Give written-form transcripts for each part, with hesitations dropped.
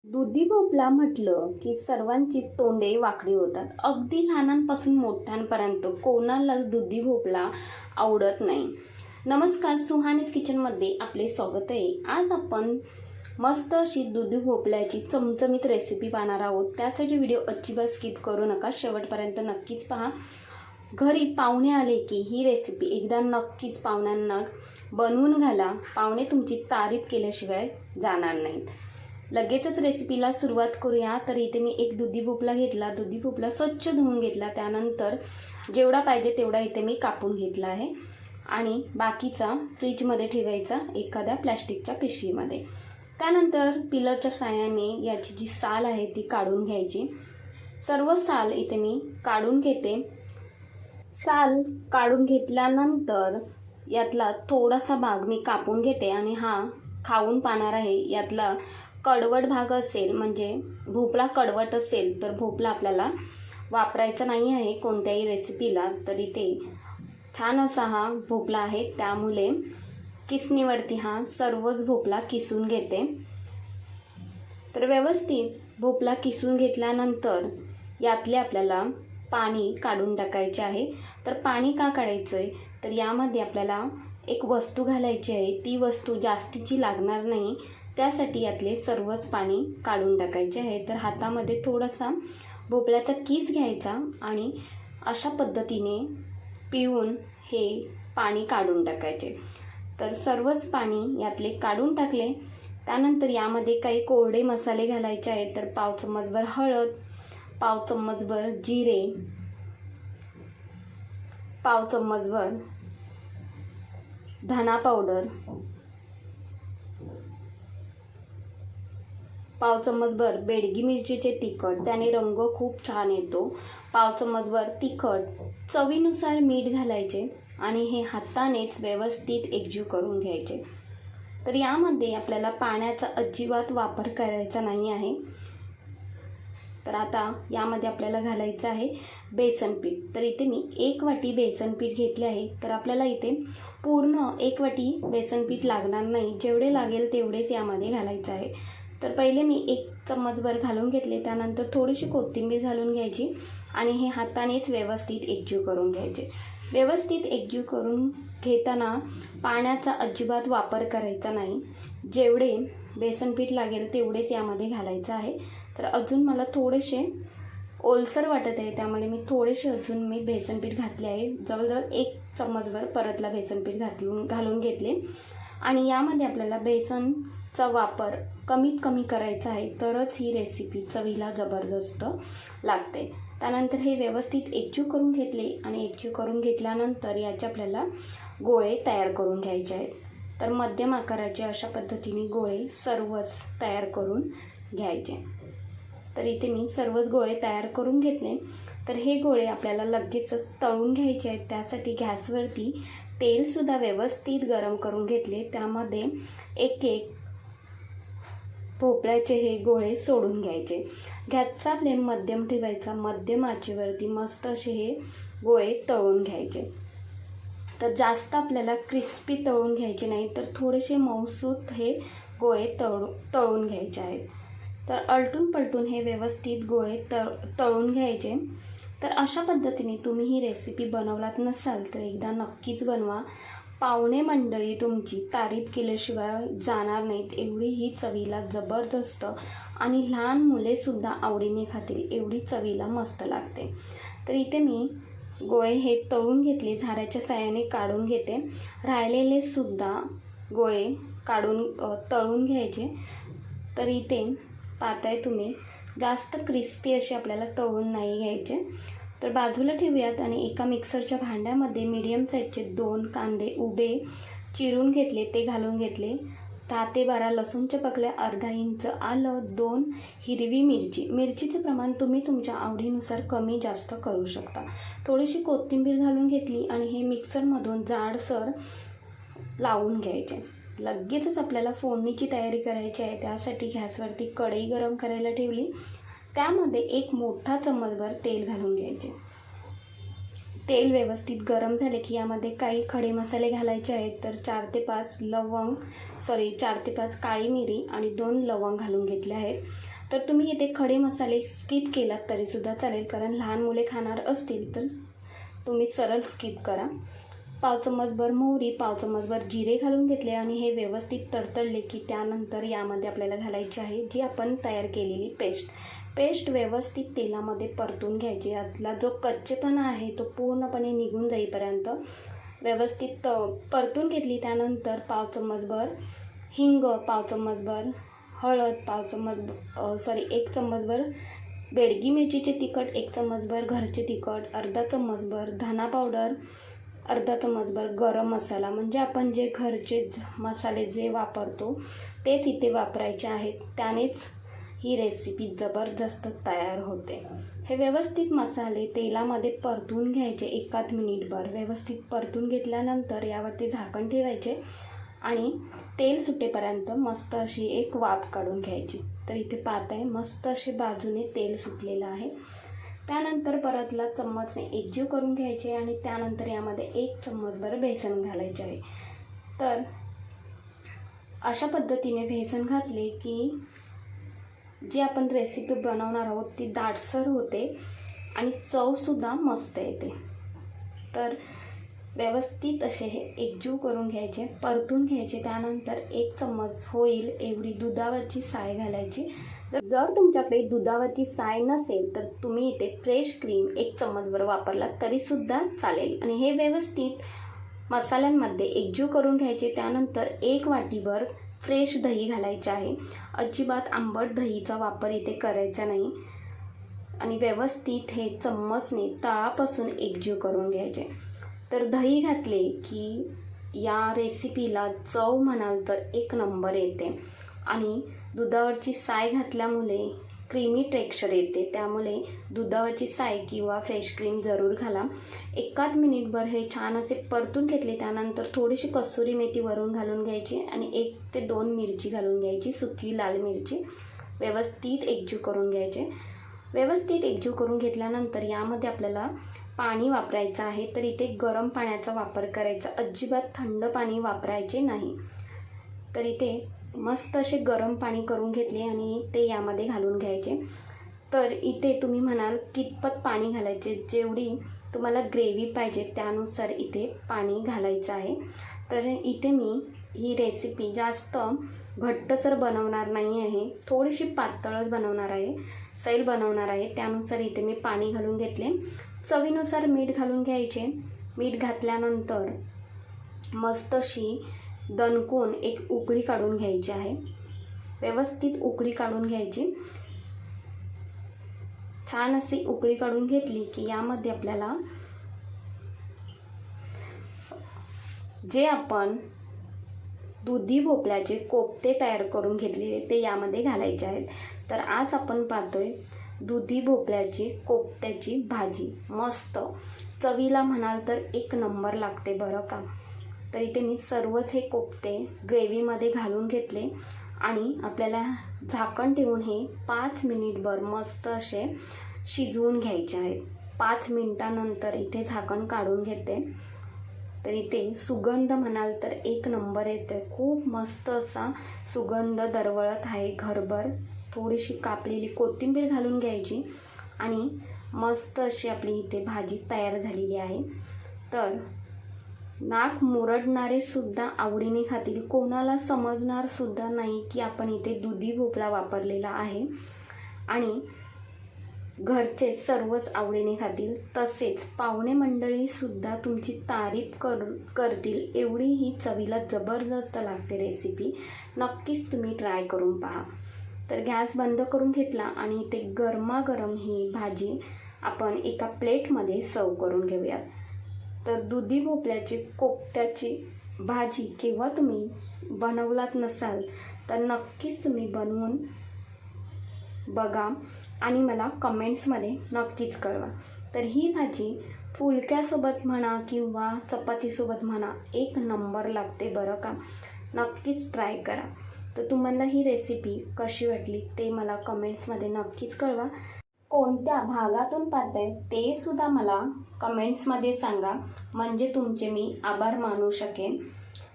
दुधी भोपळा म्हटलं की सर्वांची तोंडे वाकडी होतात. अगदी लहानांपासून मोठ्यांपर्यंत कोणालाच दुधी भोपळा आवडत नाही. नमस्कार, सुहानीज किचनमध्ये आपले स्वागत आहे. आज आपण मस्त अशी दुधी भोपळ्याची चमचमीत रेसिपी पाहणार आहोत. त्यासाठी व्हिडिओ अजिबात स्किप करू नका, शेवटपर्यंत नक्कीच पहा. घरी पाहुणे आले की ही रेसिपी एकदा नक्कीच पाहुण्यांना बनवून घाला. पाहुणे तुमची तारीफ केल्याशिवाय जाणार नाहीत. लगेचच रेसिपीला सुरुवात करूया. तर इथे मी एक दुधी भोपळा घेतला. दुधी भोपळा स्वच्छ धुवून घेतला. त्यानंतर जेवढा पाहिजे तेवढा इथे मी कापून घेतला आहे आणि बाकीचा फ्रीजमध्ये ठेवायचा एखाद्या प्लॅस्टिकच्या पिशवीमध्ये. त्यानंतर पिलरच्या साहाय्याने याची जी साल आहे ती काढून घ्यायची. सर्व साल इथे मी काढून घेते. साल काढून घेतल्यानंतर यातला थोडासा भाग मी कापून घेते आणि हा खाऊन पाहणार आहे. यातला कडवट भाग असेल, म्हणजे भोपळा कडवट असेल तर भोपळा आपल्याला वापरायचा नाही आहे कोणत्याही रेसिपीला. तर इथे छान असा हा भोपळा आहे, त्यामुळे किसणीवरती हा सर्वच भोपळा किसून घेते. तर व्यवस्थित भोपळा किसून घेतल्यानंतर यातले आपल्याला पाणी काढून टाकायचे आहे. तर पाणी का काढायचं आहे, तर यामध्ये आपल्याला एक वस्तू घालायची आहे. ती वस्तू जास्तीची लागणार नाही, त्यासाठी यातले सर्वच पाणी काढून टाकायचे आहे. तर हातामध्ये थोडासा भोपळ्याचा किस घ्यायचा आणि अशा पद्धतीने पिळून हे पाणी काढून टाकायचे. तर सर्वच पाणी यातले काढून टाकले. त्यानंतर यामध्ये काही कोरडे मसाले घालायचे आहेत. तर पाव चम्मचभर हळद, पाव चम्मचभर जिरे, पाव चम्मचभर धना पावडर, पाव चम्मचभर बेडगी मिरचीचे तिखट, त्याने रंग खूप छान येतो. पाव चम्मचभर तिखट, चवीनुसार मीठ घालायचे आणि हे हातानेच व्यवस्थित एकजीव करून घ्यायचे. तर यामध्ये आपल्याला पाण्याचा अजिबात वापर करायचा नाही आहे. तर आता यामध्ये आपल्याला घालायचं आहे बेसन पीठ. तर इथे मी 1 वाटी बेसन पीठ घेतले आहे. तर आपल्याला इथे पूर्ण 1 वाटी बेसन पीठ लागणार नाही, जेवढे लागेल तेवढेच यामध्ये घालायचं आहे. तर पहिले मी 1 चम्मचभर घालून घेतले. त्यानंतर थोडीशी कोथिंबीर घालून घ्यायची आणि हे हातानेच व्यवस्थित एकजीव करून घ्यायचे. व्यवस्थित एकजीव करून घेताना पाण्याचा अजिबात वापर करायचा नाही. जेवढे बेसन पीठ लागेल तेवढेच यामध्ये घालायचं आहे. तर अजून मला थोडेसे ओलसर वाटत आहे, त्यामुळे मी थोडेसे अजून बेसन पीठ घातले आहे. जवळजवळ 1 चम्मचभर परतला बेसन पीठ घालून घेतले. आणि यामध्ये आपल्याला बेसनचा वापर कमीत कमी करायचा आहे, तरच ही रेसिपी चवीला जबरदस्त लागते. त्यानंतर हे व्यवस्थित एकजीव करून घेतले आणि एकजीव करून घेतल्यानंतर याचे आपल्याला गोळे तयार करून घ्यायचे आहेत. तर मध्यम आकाराचे अशा पद्धतीने गोळे सर्वच तयार करून घ्यायचे. तर इथे मी सर्वच गोळे तयार करून घेतले. तर हे गोळे आपल्याला लगेचच तळून घ्यायचे आहेत. त्यासाठी गॅसवरती तेलसुद्धा व्यवस्थित गरम करून घेतले. त्यामध्ये एक एक भोपळ्याचे हे गोळे सोडून घ्यायचे. गॅसचा फ्लेम मध्यम ठेवायचा. मध्यम आचेवरती मस्त असे हे गोळे तळून घ्यायचे. तर जास्त आपल्याला क्रिस्पी तळून घ्यायचे नाही, तर थोडेसे मऊसूत हे गोळे तळून घ्यायचे आहेत. तर आलटून पलटून हे व्यवस्थित गोळे तळून घ्यायचे. तर अशा पद्धतीने तुम्ही ही रेसिपी बनवलात नसाल तर एकदा नक्कीच बनवा. पाहुणे मंडळी तुमची तारीफ केल्याशिवाय जाणार नाहीत. एवढी ही चवीला जबरदस्त आणि लहान मुलेसुद्धा आवडीने खातील, एवढी चवीला मस्त लागते. तर इथे मी गोळे हे तळून घेतले, झाऱ्याच्या साहाय्याने काढून घेते. राहिलेले सुद्धा गोळे तळून घ्यायचे. तर इथे पाहताय तुम्ही, जास्त क्रिस्पी असे आपल्याला तळून नाही घ्यायचे. तर बाजूला ठेवूयात आणि एका मिक्सरच्या भांड्यामध्ये मीडियम साईजचे 2 कांदे उभे चिरून घेतले, ते घालून घेतले. 10 ते 12 लसूणच्या पाकळ्या, अर्धा इंच आलं, 2 हिरवी मिरची. मिरचीचे प्रमाण तुम्ही तुमच्या आवडीनुसार कमी जास्त करू शकता. थोडीशी कोथिंबीर घालून घेतली आणि हे मिक्सरमधून जाडसर लावून घ्यायचे. लगेचच आपल्याला फोडणीची तयारी करायची आहे. त्यासाठी गॅसवरती कढई गरम करायला ठेवली. त्यामध्ये 1 मोठा चम्मचभर तेल घालून घ्यायचे. तेल व्यवस्थित गरम झाले की यामध्ये काही खडे मसाले घालायचे आहेत. तर 4 ते 5 काळी मिरी आणि 2 लवंग घालून घेतले आहेत. तर तुम्ही इथे खडे मसाले स्किप केलात तरीसुद्धा चालेल, कारण लहान मुले खाणार असतील तर तुम्ही सरळ स्किप करा. पाव चम्मचभर मोहरी, पाव चम्मचभर जिरे घालून घेतले आणि हे व्यवस्थित तडतडले की त्यानंतर यामध्ये आपल्याला घालायची आहे जी आपण तयार केलेली पेस्ट व्यवस्थित तेलामध्ये परतून घ्यायची. यातला जो कच्चेपणा आहे तो पूर्णपणे निघून जाईपर्यंत व्यवस्थित परतून घेतली. त्यानंतर पाव चम्मचभर हिंग, पाव चम्मचभर हळद, एक चम्मचभर बेडगी मिरचीचे तिखट, 1 चम्मचभर घरचे तिखट, अर्धा चम्मचभर धना पावडर, अर्धा चम्मचभर गरम मसाला, म्हणजे आपण जे घरचे मसाले जे वापरतो तेच इथे वापरायचे आहेत. त्यानेच ही रेसिपी जबरदस्त तयार होते. हे व्यवस्थित मसाले तेलामध्ये परतून घ्यायचे 1 मिनिटभर. व्यवस्थित परतून घेतल्यानंतर यावरती झाकण ठेवायचे आणि तेल सुटेपर्यंत मस्त अशी एक वाफ काढून घ्यायची. तर इथे पाहताय मस्त असे बाजूने तेल सुटलेलं आहे. त्यानंतर परतला चम्मचने एकजीव करून घ्यायचे आणि त्यानंतर यामध्ये 1 चम्मचभर बेसन घालायचे आहे. तर अशा पद्धतीने बेसन घातले की जी आपण रेसिपी बनवणार आहोत ती दाटसर होते आणि चवसुद्धा मस्त येते. तर व्यवस्थित असे हे एकजीव करून घ्यायचे, परतून घ्यायचे. त्यानंतर 1 चम्मच होईल एवढी दुधावरची साय घालायची. जर तुमच्याकडे दुधावरची साय नसेल तर तुम्ही इथे फ्रेश क्रीम 1 चम्मचभर वापरला तरीसुद्धा चालेल. आणि हे व्यवस्थित मसाल्यांमध्ये एकजीव करून घ्यायचे. त्यानंतर 1 वाटीभर फ्रेश दही घालायचे आहे. अजिबात आंबट दहीचा वापर इथे करायचा नाही. आणि व्यवस्थित हे चम्मचने तळापासून एकजीव करून घ्यायचे. तर दही घातले की या रेसिपीला चव म्हणाल तर 1 नंबर येते. आणि दुधावरची साय घातल्यामुळे क्रीमी टेक्स्चर येते. त्यामुळे दुधावरची साय किंवा फ्रेश क्रीम जरूर घाला. 1 मिनिटभर हे छान असे परतून घेतले. त्यानंतर थोडीशी कसुरी मेथी वरून घालून घ्यायची आणि 1 ते 2 मिरची घालून घ्यायची, सुकी लाल मिरची. व्यवस्थित एकजीव करून घ्यायचे. व्यवस्थित एकजीव करून घेतल्यानंतर यामध्ये आपल्याला पाणी वापरायचं आहे. तर इथे गरम पाण्याचा वापर करायचा, अजिबात थंड पाणी वापरायचे नाही. तर इथे मस्त असे गरम पाणी करून घेतले आणि ते यामध्ये घालून घ्यायचे. तर इथे तुम्ही म्हणाल कितपत पाणी घालायचे, जेवढी तुम्हाला ग्रेव्ही पाहिजे त्यानुसार इथे पाणी घालायचं आहे. तर इथे मी ही रेसिपी जास्त घट्टसर बनवणार नाही आहे, थोडीशी पातळच बनवणार आहे, सैल बनवणार आहे. त्यानुसार इथे मी पाणी घालून घेतले. चवीनुसार मीठ घालून घ्यायचे. मीठ घातल्यानंतर मस्त अशी दणकून 1 उकळी काढून घ्यायची आहे. व्यवस्थित उकळी काढून घ्यायची. छान अशी उकळी काढून घेतली की यामध्ये आपल्याला जे आपण दुधी भोपळ्याचे कोफ्ते तयार करून घेतलेले ते यामध्ये घालायचे आहेत. तर आज आपण पाहतोय दुधी भोपळ्याची कोफ्त्याची भाजी. मस्त चवीला म्हणाल तर 1 नंबर लागते बरं का. तर इथे मी सर्वच हे कोफ्ते ग्रेव्हीमध्ये घालून घेतले आणि आपल्याला झाकण ठेवून हे 5 मिनिटभर मस्त असे शिजवून घ्यायचे आहेत. 5 मिनिटानंतर इथे झाकण काढून घेते. तर इथे सुगंध म्हणाल तर 1 नंबर येतो. खूप मस्त असा सुगंध दरवळत आहे घरभर. थोडीशी कापलेली कोथिंबीर घालून घ्यायची आणि मस्त अशी आपली इथे भाजी तयार झालेली आहे. तर नाक मुरडणारे सुद्धा आवडीने खातील. कोणाला समजणार सुद्धा नाही की आपण इथे दुधी भोपळा वापरलेला आहे आणि घरचे सर्वच आवडीने खातील. तसेच पाहुणे मंडळी सुद्धा तुमची तारीफ करतील एवढी ही चवीला जबरदस्त लागते रेसिपी. नक्कीच तुम्ही ट्राय करून पहा. तर गॅस बंद करून घेतला आणि इथे गरमागरम ही भाजी आपण एका प्लेटमध्ये सर्व करून घेऊयात. तर दुधी भोपळ्याची कोफ्त्याची भाजी केव्हा तुम्ही बनवलात नसाल तर नक्कीच तुम्ही बनवून बघा आणि मला कमेंट्समध्ये नक्कीच कळवा. तर ही भाजी फुलक्यासोबत म्हणा किंवा चपातीसोबत म्हणा 1 नंबर लागते बरं का. नक्कीच ट्राय करा. तर तुम्हाला ही रेसिपी कशी वाटली ते मला कमेंट्समध्ये नक्कीच कळवा. कोणत्या भागातून पाहताय ते सुद्धा मला कमेंट्समध्ये सांगा, म्हणजे तुमचे मी आभार मानू शकेन.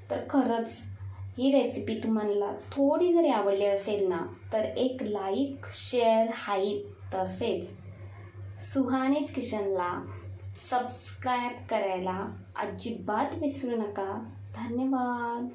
तर खरंच ही रेसिपी तुम्हाला थोडी जरी आवडली असेल ना तर एक लाईक, शेअर, हाईप तसेच सुहानीज किचनला सबस्क्राईब करायला अजिबात विसरू नका. धन्यवाद.